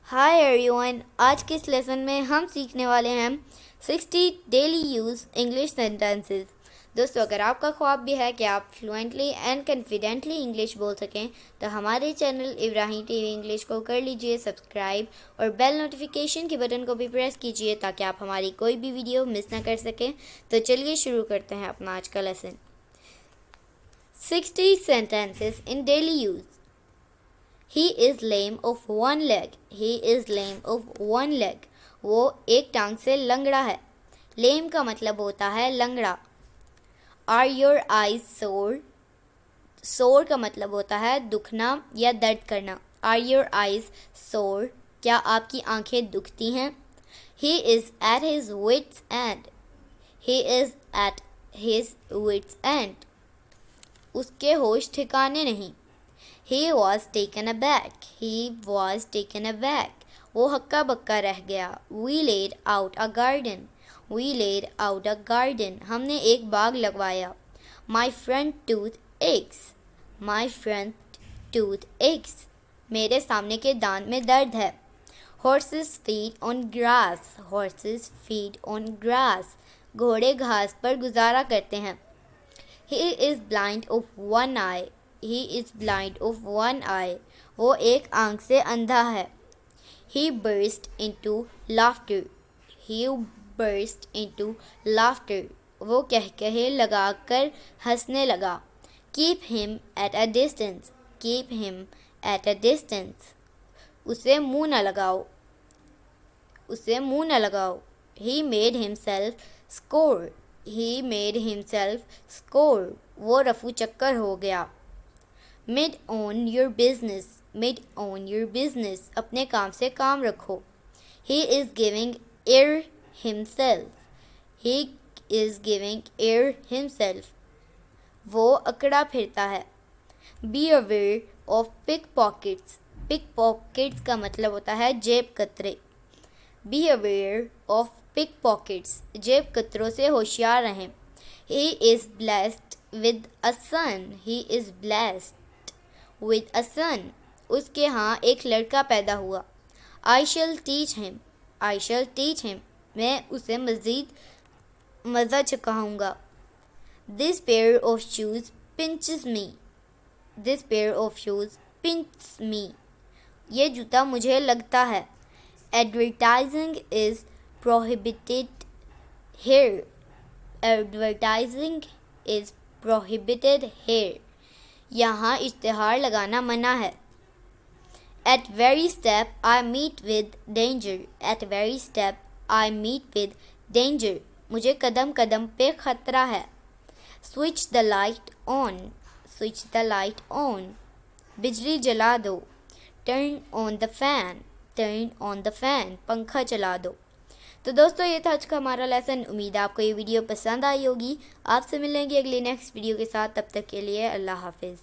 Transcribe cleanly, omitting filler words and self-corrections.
Hi everyone, आज के इस लेसन में हम सीखने वाले हैं 60 डेली यूज़ इंग्लिश सेंटेंसेस। दोस्तों, अगर आपका ख्वाब भी है कि आप फ्लुएंटली एंड कॉन्फिडेंटली इंग्लिश बोल सकें तो हमारे चैनल इब्राहिम टीवी इंग्लिश को कर लीजिए सब्सक्राइब और बेल नोटिफिकेशन के बटन को भी प्रेस कीजिए ताकि आप हमारी कोई भी वीडियो मिस ना कर सकें। तो चलिए शुरू करते हैं अपना आज का lesson. 60 sentences in daily use. He is lame of one leg. He is lame of one leg. वो एक टांग से लंगड़ा है। Lame का मतलब होता है लंगड़ा। Are your eyes sore? Sore का मतलब होता है दुखना या दर्द करना। Are your eyes sore? क्या आपकी आंखें दुखती हैं? He is at his wits' end. He is at his wits' end. उसके होश ठिकाने नहीं। He was taken aback. He was taken aback. वो हक्का बक्का रह गया। We laid out a garden. We laid out a garden. हमने एक बाग लगवाया। My front tooth aches. My front tooth aches. मेरे सामने के दांत में दर्द है। Horses feed on grass. Horses feed on grass. घोड़े घास पर गुजारा करते हैं। He is blind of one eye. He is blind of one eye. वो एक आंख से अंधा है। He burst into laughter. He burst into laughter. वो कहकहे लगाकर हंसने लगा। Keep him at a distance. Keep him at a distance. उसे मुंह न लगाओ। उसे मुंह न लगाओ। He made himself score. He made himself score. वो रफू चक्कर हो गया। Mid on your business. Mid on your business. अपने काम से काम रखो। He is giving air himself. He is giving air himself. वो अकड़ा फिरता है। Be aware of pickpockets. Pickpockets का मतलब होता है जेब कतरे। Be aware of pickpockets. जेब कतरों से होशियार रहें। He is blessed with a son. He is blessed with a son. उसके यहाँ एक लड़का पैदा हुआ। I shall teach him. I shall teach him. मैं उसे मज़ीद मज़ा चखाऊंगा। This pair of shoes pinches me. This pair of shoes pinches me. ये जूता मुझे लगता है। Advertising is prohibited here. Advertising is prohibited here. यहाँ इश्तिहार लगाना मना है। At very step I meet with danger. At very step I meet with danger. मुझे कदम कदम पे खतरा है। Switch the light on. Switch the light on. बिजली जला दो। Turn on the fan. Turn on the fan. पंखा चला दो। तो दोस्तों, ये था आज का हमारा लेसन। उम्मीद है आपको ये वीडियो पसंद आई होगी। आपसे मिलेंगे अगली नेक्स्ट वीडियो के साथ। तब तक के लिए अल्लाह हाफिज़।